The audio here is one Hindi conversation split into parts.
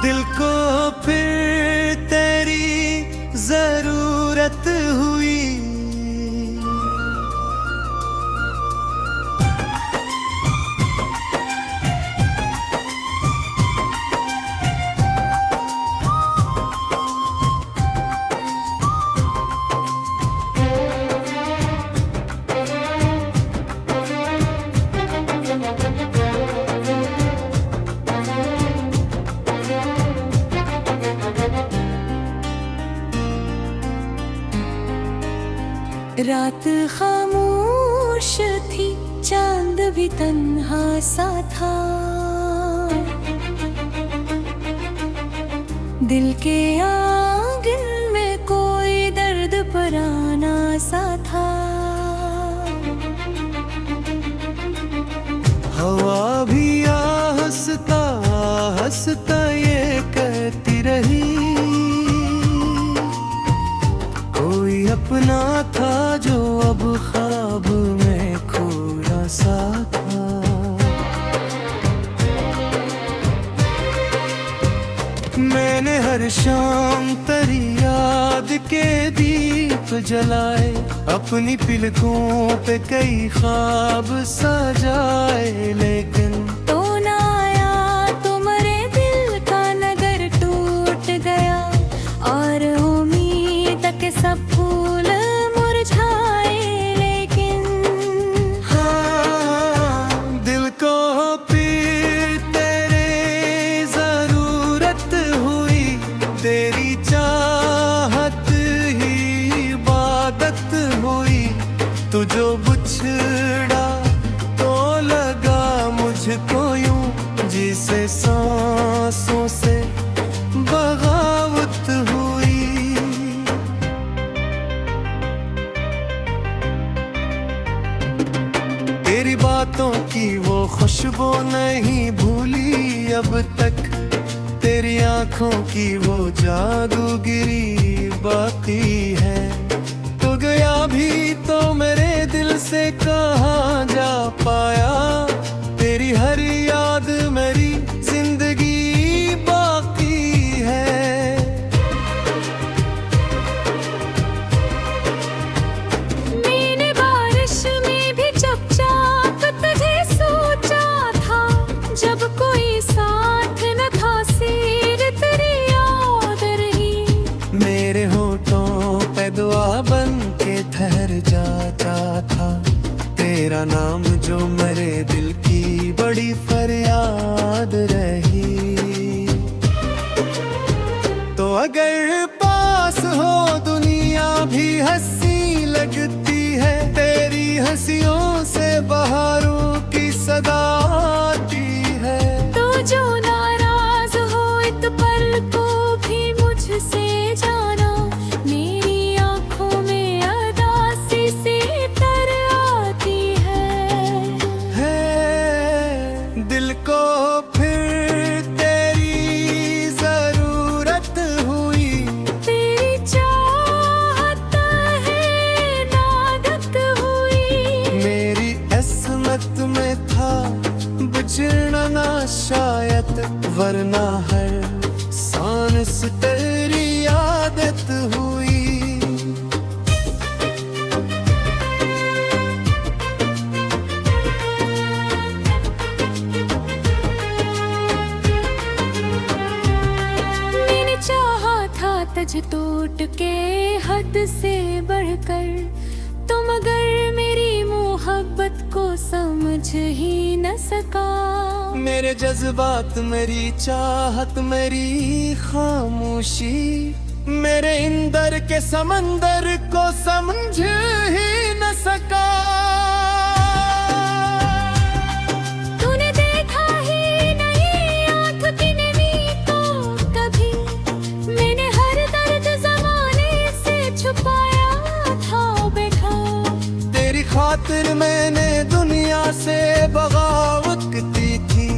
दिल को फिर तेरी जरूरत हुई। रात खामोश थी, चांद भी तन्हा सा था। दिल के आंगन में कोई दर्द पराना सा था। हवा भी हंसता हंसता ये कहती रही, कोई अपना था जो अब ख्वाब में खोया सा था। मैंने हर शाम तेरी याद के दीप जलाए, अपनी पलकों पे कई ख्वाब सजाए, लेकिन तो ना आया तुम्हारे दिल का नगर टूट गया, और उम्मीद के सब फूल मुरझाए। लेकिन हाँ, दिल को फिर तेरे जरूरत हुई, तेरी चाहत ही इबादत हुई। तू जो बिछड़ा तो लगा मुझको यूं, जिसे सांसों से बगावत हुई। तेरी बातों की वो खुशबू नहीं भूली अब तक, तेरी आंखों की वो जादूगिरी बाकी है। तो गया भी तो मेरे दिल से कहाँ जा पाया, तेरी हर याद मेरी जिंदगी बाकी है। मैंने बारिश में भी चुपचाप तुझे सोचा था, जब कोई साथ न था सिर्फ तेरी याद रही। मेरे होठों पे दुआ बन के ठहर जाता था, तेरा नाम जो मेरे दिल की बड़ी फरियाद रही। तो अगर पास हो दुनिया भी हंसी लगती है, तेरी हंसियों से बहारों की सदा आती है। तो जो नाराज हो इत पल को भी मुझसे जाना, मेरी आंखों में अदासी से तर आती है। दिल को फिर तेरी जरूरत हुई, तेरी चाहत है नादत हुई। मेरी किस्मत में था बिछड़ना ना शायद, वरना हर सांस तेरी आदत हुई। मैंने चाहा था तुझ टूट के हद से बढ़कर, तुम मगर मेरी मोहब्बत को समझ ही न सका। मेरे जज्बात मेरी चाहत मेरी खामोशी, मेरे इंदर के समंदर को समझ ही न सका। तूने देखा ही नहीं आँख की नमी को कभी, मैंने हर दर्द जमाने से छुपाया था बैठा। तेरी खातिर मैंने दुनिया से बगावत की थी,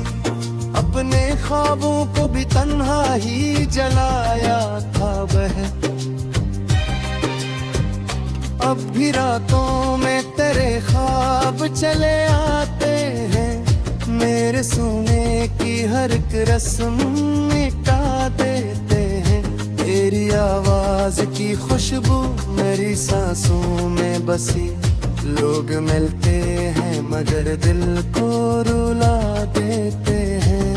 अपने ख्वाबों को भी तन्हा ही जलाया था वह। अब भी रातों में तेरे ख्वाब चले आते हैं, मेरे सोने की हर एक रस्म मिटा देते हैं। तेरी आवाज की खुशबू मेरी सांसों में बसी। लोग मिलते हैं मगर दिल को रुला देते हैं।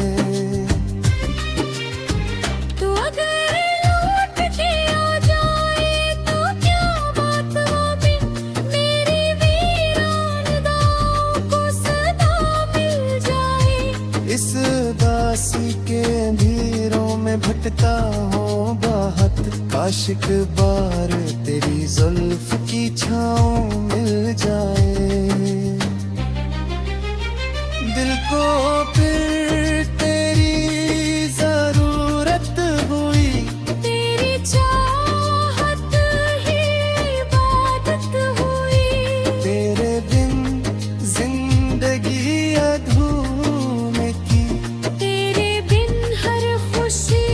तू अगर लौट के आ जाए तो क्या बात वो भी मेरी वीरान दांव को सदा मिल जाए। इस दासी के अंधेरों में भटका हूँ बहुत, आशिक बार तेरी जुल्फ की छाँव मिल जाए। दिल को फिर तेरी जरूरत हुई, तेरी चाहत ही इबादत हुई। तेरे बिन जिंदगी अधूरी थी। तेरे बिन हर खुशी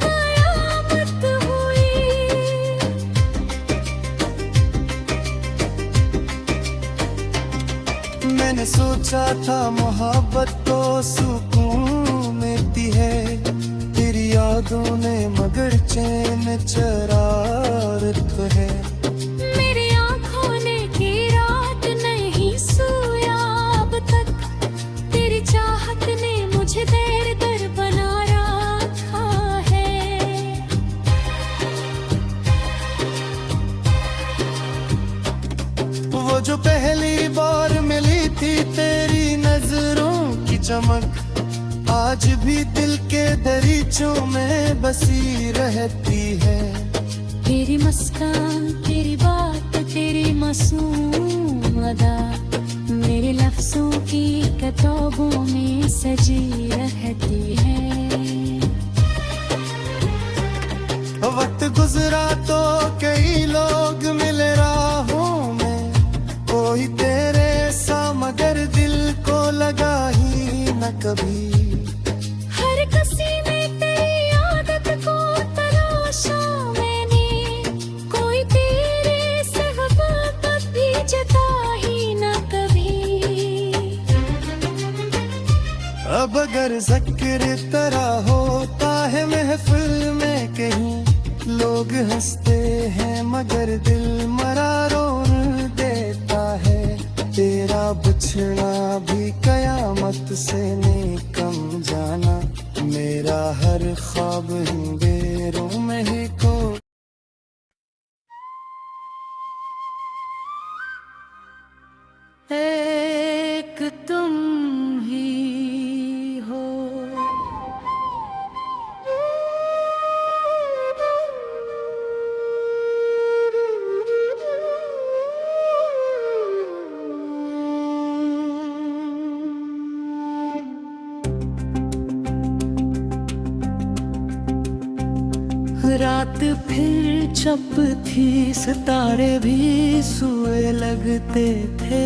कयामत हुई। मैंने सोचा था मोहब्बत तो सुकून मिलती है। तेरी यादों ने मगर चैन चरारत है। मेरी आँखों ने की रात नहीं सोया अब तक। तेरी चाहत ने मुझे देर दर बना रखा है। वो जो पहली बार मिली थी तेरी नजरों की चमक, आज भी दिल के दरीचों में बसी रहती है। तेरी मुस्कान, तेरी बात, तेरी मासूम अदा मेरे लफ्जों की किताबों में सजी रहती है। वक्त गुजरा तो कई लोग मिले राहों में, कोई तेरे सा मगर दिल को लगा ही न कभी। हर किसी में तेरी आदत को तलाशा मैंने, कोई तेरे सहबत भी जता ही न कभी। अब अगर जिक्र तेरा होता है महफिल में कहीं, लोग हंसते हैं मगर दिल मरा रोन देता है। तेरा बिछड़ना भी कयामत से नहीं कम जाना, मेरा हर ख्वाब अंधेरों में ही खो। एक तुम ही हो, रात फिर चप थी, सितारे भी सोए लगते थे।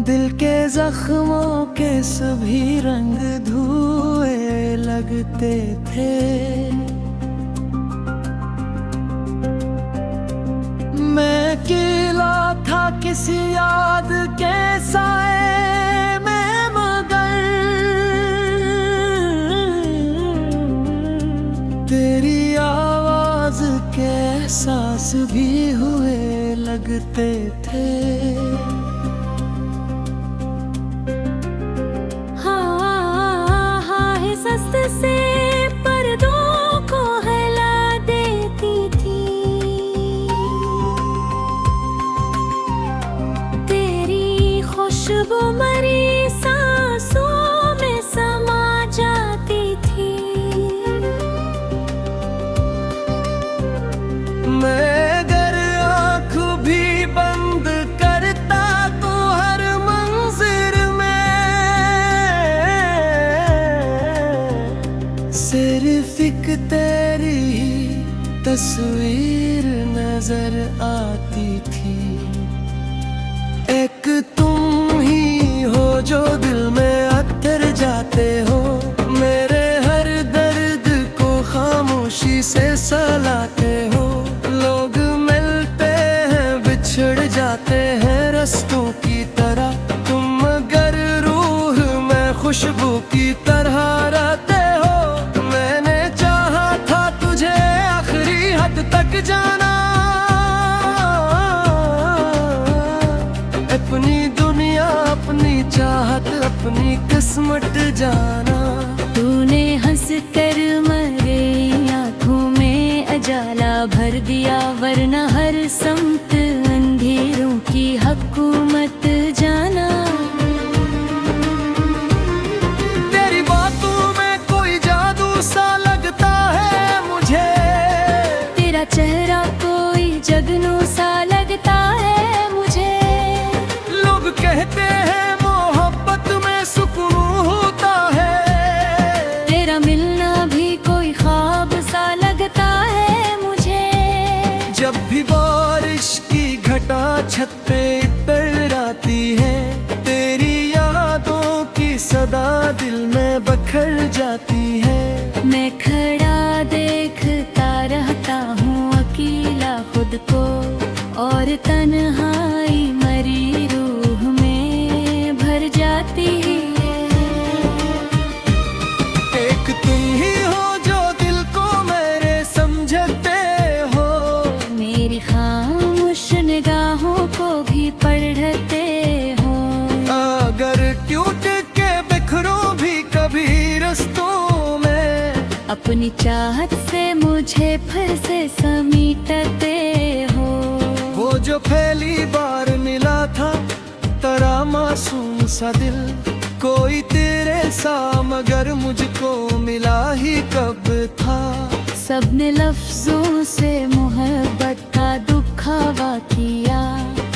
दिल के जख्मों के सभी रंग धुए लगते थे। मैं अकेला था किसी याद के साए में, मगर तेरी आवाज के एहसास भी हुए लगते थे। से पर्दों को हिला देती थी। तेरी खुशबू मरी सांसों में समा जाती थी। मैं अगर आँख भी बंद करता तो हर मंजिर में सिर्फ एक तेरी तस्वीर नजर आती थी। एक तुम ही हो जो दिल में अतर जाते हो, मेरे हर दर्द को खामोशी से सलाते हो। लोग मिलते हैं बिछड़ जाते हैं, दस्तों की तरह, तुम मगर रूह में खुशबू की तरह रहते हो। मैंने चाहा था तुझे आखिरी हद तक जाना, अपनी दुनिया अपनी चाहत अपनी किस्मत जाना। तूने हंस कर मेरे आँखों में अजाला भर दिया, वरना हर समत अंधेरों की हुकूमत जाना। तेरी बातों में कोई जादू सा लगता है मुझे, तेरा चेहरा कोई जगनू सा लगता है मुझे। लोग कहते हैं मोहब्बत में सुकून होता है, तेरा मिलना भी कोई ख्वाब सा लगता है मुझे। जब भी बारिश की घटा छत पे टकराती है, तेरी यादों की सदा दिल में बखर जाती है। मैं खड़ा देखता रहता हूँ अकेला खुद को, और तन्हाई मरी रूह में भर जाती है। एक तुम ही हो जो दिल को मेरे समझते हो, मेरी खामोश निगाहों को भी पढ़ते हो। अगर टूट के बिखरो भी कभी रस्तों में, अपनी चाहत से मुझे फिर से समीटते हो। वो जो पहली बार मिला था तेरा मासूम सा दिल, कोई तेरे सा मगर मुझको मिला ही कब था। सबने लफ्जों से मोहब्बत का दुखावा किया,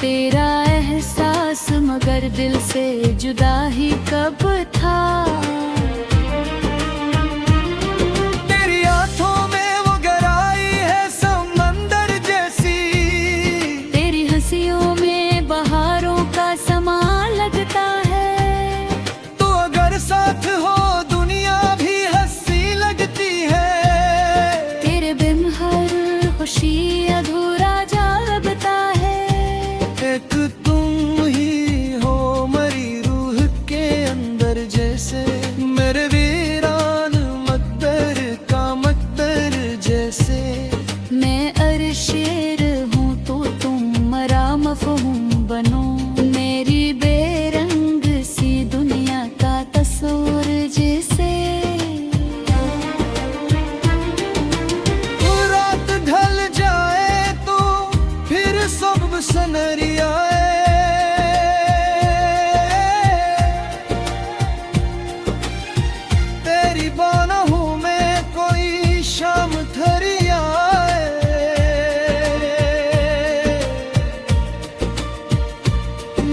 तेरा एहसास मगर दिल से जुदा ही कब था। तेरी आंखों में वो गहराई है समंदर जैसी, तेरी हंसियों में बहारों का समा लगता है। तो अगर साथ हो दुनिया भी हंसी लगती है, तेरे बिन हर खुशी अधूरा जागता है। एक तुम ही हो मरी रूह के अंदर जैसे, मेरे वीरान मकबर का मकबर जैसे। मैं अरशेर हूँ तो तुम मरा मफहूम बनो, मेरी बेरंग सी दुनिया का तस्वीर जैसे। रात ढल जाए तो फिर सब सनरी आए, तेरी बाहों में कोई शाम थरी आए।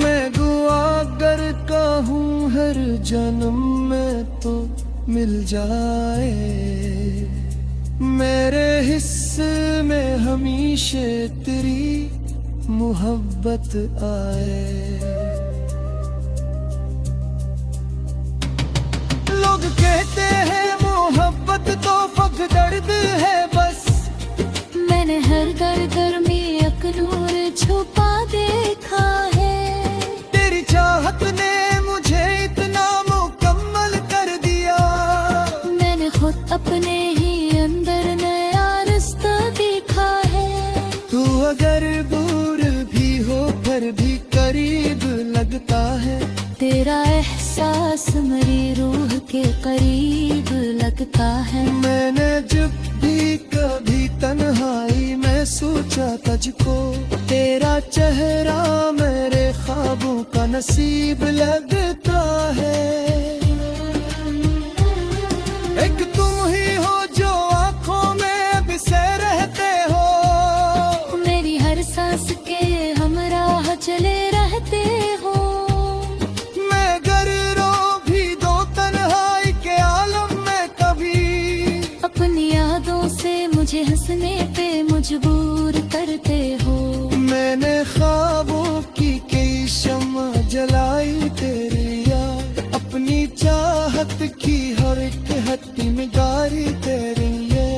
मैं गुआगर का हूँ हर जन्म में तो मिल जाए, मेरे हिस्से में हमेशा तेरी मोहब्बत आए। लोग कहते हैं मोहब्बत तो फक दर्द है बस, मैंने हर दर्द में एक नूर छुपा देखा है। तेरी चाहत ने मुझे इतना मुकम्मल कर दिया, मैंने खुद अपने ही अंदर नया रास्ता देखा है। तू अगर दूर भी हो फिर भी करीब लगता है, तेरा एहसास मेरी रूह के करीब लगता है। मैंने जब भी कभी तन्हाई में सोचा तुझको, तेरा चेहरा मेरे ख्वाबों का नसीब लगता है। एक तुम ही हो जो आंखों में बिसे रहते हो, मेरी हर सांस के हमराह चले रहते हो। मैं गर रो भी दो तन्हाई के आलम में कभी, अपनी यादों से मुझे हंसने पे मजबूर करते हो। मैंने ख्वाबों की कई शम्मा जलाई तेरी याद, अपनी चाहत की हर एक हट्टी में गारी तेरी है।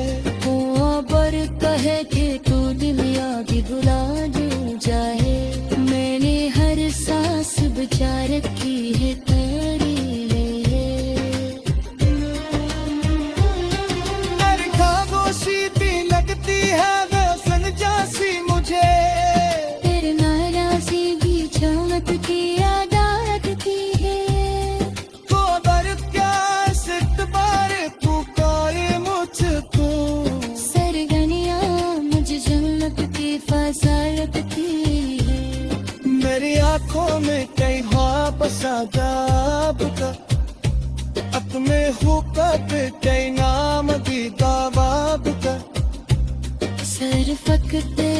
हुआ बर कहे कि तू दिल याद भुला जो जाए, मैंने हर बसा जाबता अपने हुक्क पे नाम दी दावाबता सर फकते